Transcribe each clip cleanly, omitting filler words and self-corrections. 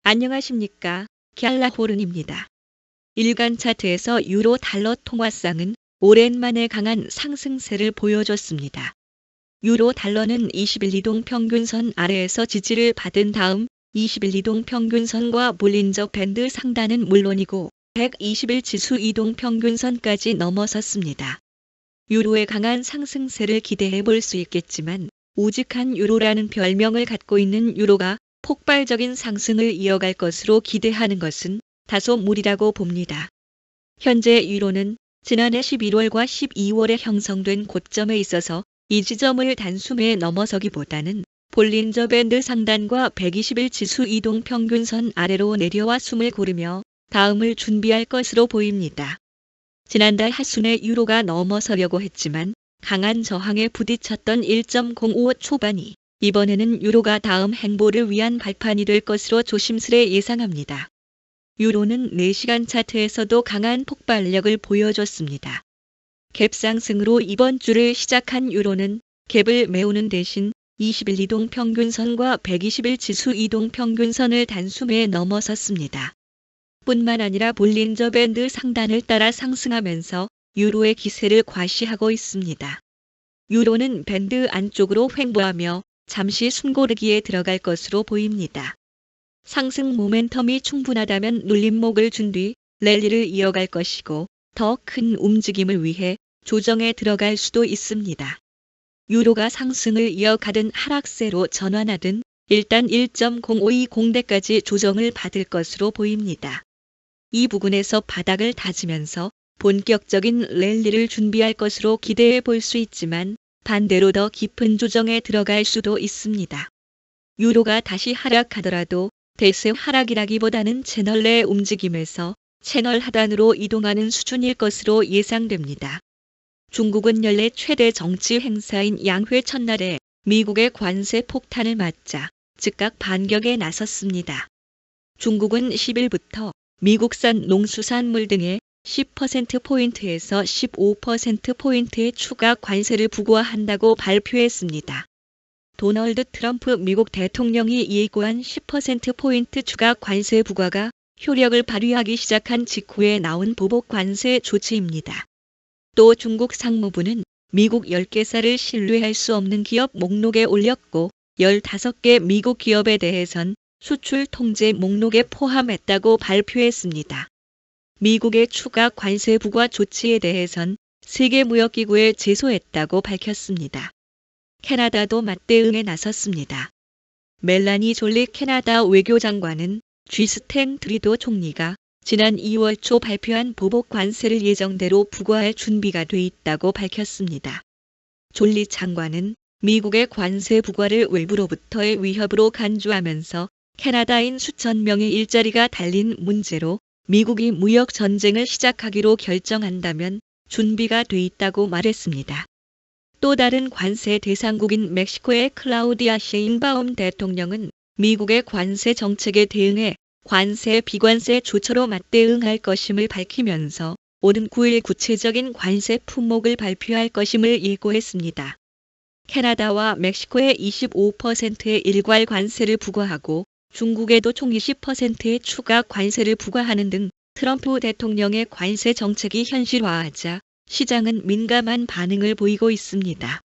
안녕하십니까. 갤라호른입니다. 일간 차트에서 유로 달러 통화상은 오랜만에 강한 상승세를 보여줬습니다. 유로 달러는 21 이동 평균선 아래에서 지지를 받은 다음 21 이동 평균선과 볼린저 밴드 상단은 물론이고 121 지수 이동 평균선까지 넘어섰습니다. 유로의 강한 상승세를 기대해 볼 수 있겠지만 우직한 유로라는 별명을 갖고 있는 유로가 폭발적인 상승을 이어갈 것으로 기대하는 것은 다소 무리라고 봅니다. 현재 유로는 지난해 11월과 12월에 형성된 고점에 있어서 이 지점을 단숨에 넘어서기보다는 볼린저 밴드 상단과 121 지수 이동 평균선 아래로 내려와 숨을 고르며 다음을 준비할 것으로 보입니다. 지난달 하순에 유로가 넘어서려고 했지만 강한 저항에 부딪혔던 1.05 초반이 이번에는 유로가 다음 행보를 위한 발판이 될 것으로 조심스레 예상합니다. 유로는 4시간 차트에서도 강한 폭발력을 보여줬습니다. 갭 상승으로 이번 주를 시작한 유로는 갭을 메우는 대신 21 이동 평균선과 121 지수 이동 평균선을 단숨에 넘어섰습니다. 뿐만 아니라 볼린저 밴드 상단을 따라 상승하면서 유로의 기세를 과시하고 있습니다. 유로는 밴드 안쪽으로 횡보하며 잠시 숨고르기에 들어갈 것으로 보입니다. 상승 모멘텀이 충분하다면 눌림목을 준 뒤 랠리를 이어갈 것이고 더 큰 움직임을 위해 조정에 들어갈 수도 있습니다. 유로가 상승을 이어가든 하락세로 전환하든 일단 1.0520대까지 조정을 받을 것으로 보입니다. 이 부근에서 바닥을 다지면서 본격적인 랠리를 준비할 것으로 기대해 볼 수 있지만 반대로 더 깊은 조정에 들어갈 수도 있습니다. 유로가 다시 하락하더라도 대세 하락이라기보다는 채널 내 움직임에서 채널 하단으로 이동하는 수준일 것으로 예상됩니다. 중국은 연례 최대 정치 행사인 양회 첫날에 미국의 관세 폭탄을 맞자 즉각 반격에 나섰습니다. 중국은 10일부터 미국산 농수산물 등에 10%포인트에서 15%포인트의 추가 관세를 부과한다고 발표했습니다. 도널드 트럼프 미국 대통령이 예고한 10%포인트 추가 관세 부과가 효력을 발휘하기 시작한 직후에 나온 보복 관세 조치입니다. 또 중국 상무부는 미국 10개사를 신뢰할 수 없는 기업 목록에 올렸고 15개 미국 기업에 대해선 수출 통제 목록에 포함했다고 발표했습니다. 미국의 추가 관세 부과 조치에 대해선 세계무역기구에 제소했다고 밝혔습니다. 캐나다도 맞대응에 나섰습니다. 멜라니 졸리 캐나다 외교장관은 쥐스텐 트리도 총리가 지난 2월 초 발표한 보복 관세를 예정대로 부과할 준비가 돼 있다고 밝혔습니다. 졸리 장관은 미국의 관세 부과를 외부로부터의 위협으로 간주하면서 캐나다인 수천 명의 일자리가 달린 문제로 미국이 무역 전쟁을 시작하기로 결정한다면 준비가 돼 있다고 말했습니다. 또 다른 관세 대상국인 멕시코의 클라우디아 셰인바움 대통령은 미국의 관세 정책에 대응해 관세 비관세 조처로 맞대응할 것임을 밝히면서 오는 9일 구체적인 관세 품목을 발표할 것임을 예고했습니다. 캐나다와 멕시코에 25%의 일괄 관세를 부과하고 중국에도 총 20%의 추가 관세를 부과하는 등 트럼프 대통령의 관세 정책이 현실화하자 시장은 민감한 반응을 보이고 있습니다.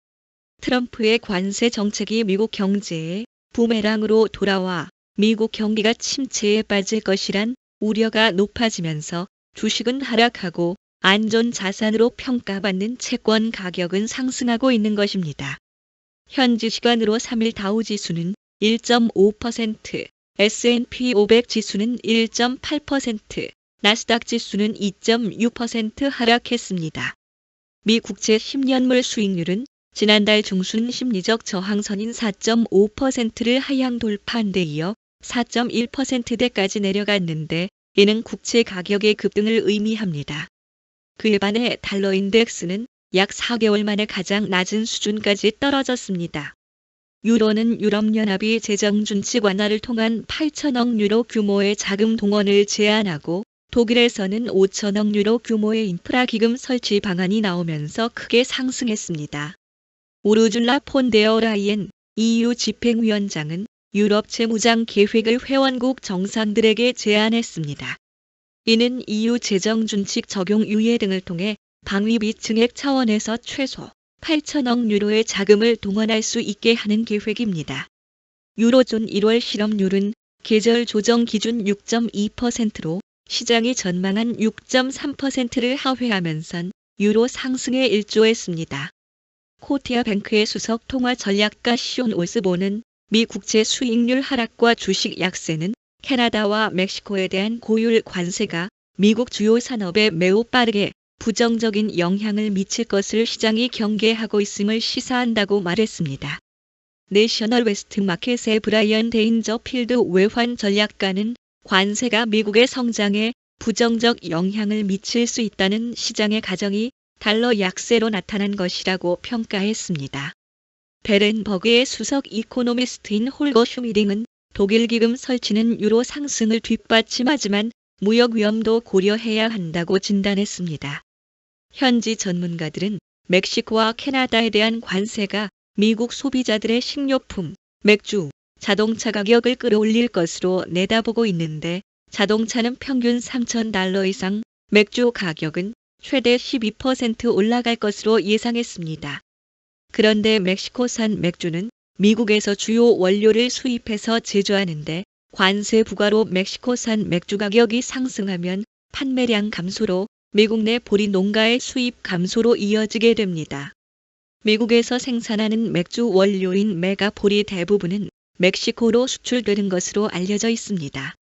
트럼프의 관세 정책이 미국 경제에 부메랑으로 돌아와 미국 경기가 침체에 빠질 것이란 우려가 높아지면서 주식은 하락하고 안전 자산으로 평가받는 채권 가격은 상승하고 있는 것입니다. 현지 시간으로 3일 다우지수는 1.5%, S&P 500 지수는 1.8%, 나스닥 지수는 2.6% 하락했습니다. 미 국채 10년물 수익률은 지난달 중순 심리적 저항선인 4.5%를 하향 돌파한 데 이어 4.1%대까지 내려갔는데 이는 국채 가격의 급등을 의미합니다. 그에 반해 달러 인덱스는 약 4개월 만에 가장 낮은 수준까지 떨어졌습니다. 유로는 유럽연합이 재정준칙 완화를 통한 8천억 유로 규모의 자금 동원을 제안하고 독일에서는 5천억 유로 규모의 인프라 기금 설치 방안이 나오면서 크게 상승했습니다. 우르줄라 폰 데어 라이엔 EU 집행위원장은 유럽 재무장 계획을 회원국 정상들에게 제안했습니다. 이는 EU 재정 준칙 적용 유예 등을 통해 방위비 증액 차원에서 최소 8천억 유로의 자금을 동원할 수 있게 하는 계획입니다. 유로존 1월 실업률은 계절 조정 기준 6.2%로 시장이 전망한 6.3%를 하회하면서 유로 상승에 일조했습니다. 코티아뱅크의 수석 통화 전략가 시온 올스본은 미 국채 수익률 하락과 주식 약세는 캐나다와 멕시코에 대한 고율 관세가 미국 주요 산업에 매우 빠르게 부정적인 영향을 미칠 것을 시장이 경계하고 있음을 시사한다고 말했습니다. 내셔널 웨스트 마켓의 브라이언 데인저필드 외환 전략가는 관세가 미국의 성장에 부정적 영향을 미칠 수 있다는 시장의 가정이 달러 약세로 나타난 것이라고 평가했습니다. 베렌버그의 수석 이코노미스트인 홀거 슈미링은 독일 기금 설치는 유로 상승을 뒷받침하지만 무역 위험도 고려해야 한다고 진단했습니다. 현지 전문가들은 멕시코와 캐나다에 대한 관세가 미국 소비자들의 식료품, 맥주, 자동차 가격을 끌어올릴 것으로 내다보고 있는데 자동차는 평균 $3,000 이상, 맥주 가격은 최대 12% 올라갈 것으로 예상했습니다. 그런데 멕시코산 맥주는 미국에서 주요 원료를 수입해서 제조하는데 관세 부과로 멕시코산 맥주 가격이 상승하면 판매량 감소로 미국 내 보리 농가의 수입 감소로 이어지게 됩니다. 미국에서 생산하는 맥주 원료인 메가볼이 대부분은 멕시코로 수출되는 것으로 알려져 있습니다.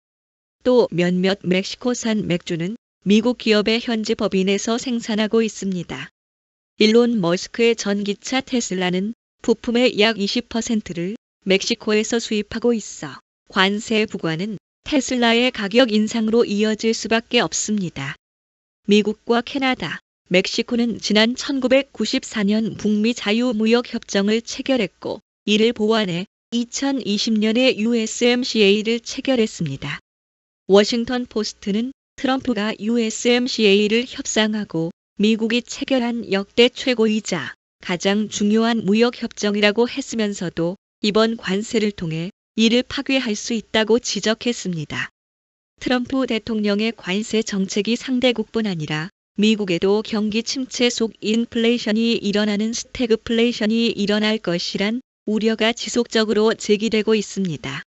또 몇몇 멕시코산 맥주는 미국 기업의 현지 법인에서 생산하고 있습니다. 일론 머스크의 전기차 테슬라는 부품의 약 20%를 멕시코에서 수입하고 있어 관세 부과는 테슬라의 가격 인상으로 이어질 수밖에 없습니다. 미국과 캐나다, 멕시코는 지난 1994년 북미 자유무역협정을 체결했고 이를 보완해 2020년에 USMCA를 체결했습니다. 워싱턴 포스트는 트럼프가 USMCA를 협상하고 미국이 체결한 역대 최고이자 가장 중요한 무역협정이라고 했으면서도 이번 관세를 통해 이를 파괴할 수 있다고 지적했습니다. 트럼프 대통령의 관세 정책이 상대국뿐 아니라 미국에도 경기 침체 속 인플레이션이 일어나는 스태그플레이션이 일어날 것이란 우려가 지속적으로 제기되고 있습니다.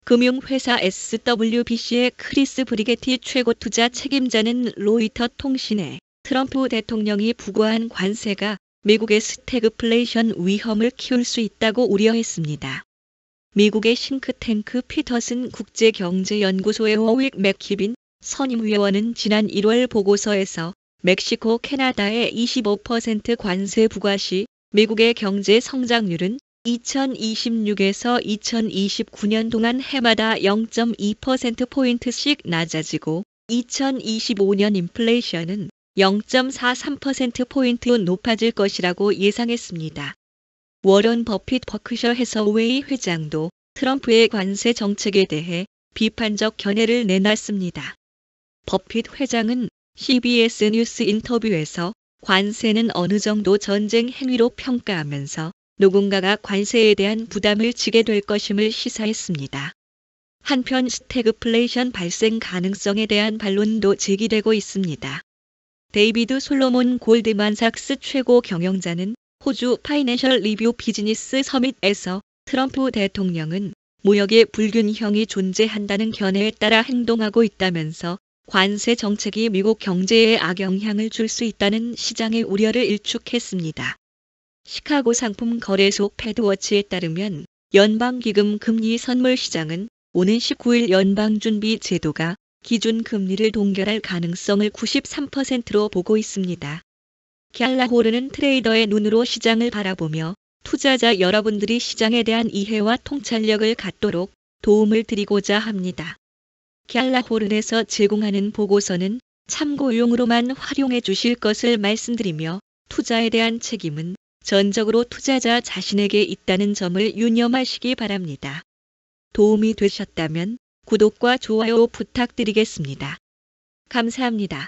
금융회사 SWBC의 크리스 브리게티 최고 투자 책임자는 로이터 통신에 트럼프 대통령이 부과한 관세가 미국의 스태그플레이션 위험을 키울 수 있다고 우려했습니다. 미국의 싱크탱크 피터슨 국제경제연구소의 워윅 맥키빈 선임위원은 지난 1월 보고서에서 멕시코, 캐나다의 25% 관세 부과 시 미국의 경제 성장률은 2026에서 2029년 동안 해마다 0.2%포인트씩 낮아지고 2025년 인플레이션은 0.43%포인트 높아질 것이라고 예상했습니다. 워런 버핏 버크셔 해서웨이 회장도 트럼프의 관세 정책에 대해 비판적 견해를 내놨습니다. 버핏 회장은 CBS 뉴스 인터뷰에서 관세는 어느 정도 전쟁 행위로 평가하면서 누군가가 관세에 대한 부담을 지게 될 것임을 시사했습니다. 한편 스태그플레이션 발생 가능성에 대한 반론도 제기되고 있습니다. 데이비드 솔로몬 골드만삭스 최고 경영자는 호주 파이낸셜 리뷰 비즈니스 서밋에서 트럼프 대통령은 무역의 불균형이 존재한다는 견해에 따라 행동하고 있다면서 관세 정책이 미국 경제에 악영향을 줄 수 있다는 시장의 우려를 일축했습니다. 시카고 상품 거래소 패드워치에 따르면 연방기금 금리 선물 시장은 오는 19일 연방준비 제도가 기준 금리를 동결할 가능성을 93%로 보고 있습니다. 갤라호르는 트레이더의 눈으로 시장을 바라보며 투자자 여러분들이 시장에 대한 이해와 통찰력을 갖도록 도움을 드리고자 합니다. 갤라호른에서 제공하는 보고서는 참고용으로만 활용해 주실 것을 말씀드리며 투자에 대한 책임은 전적으로 투자자 자신에게 있다는 점을 유념하시기 바랍니다. 도움이 되셨다면 구독과 좋아요 부탁드리겠습니다. 감사합니다.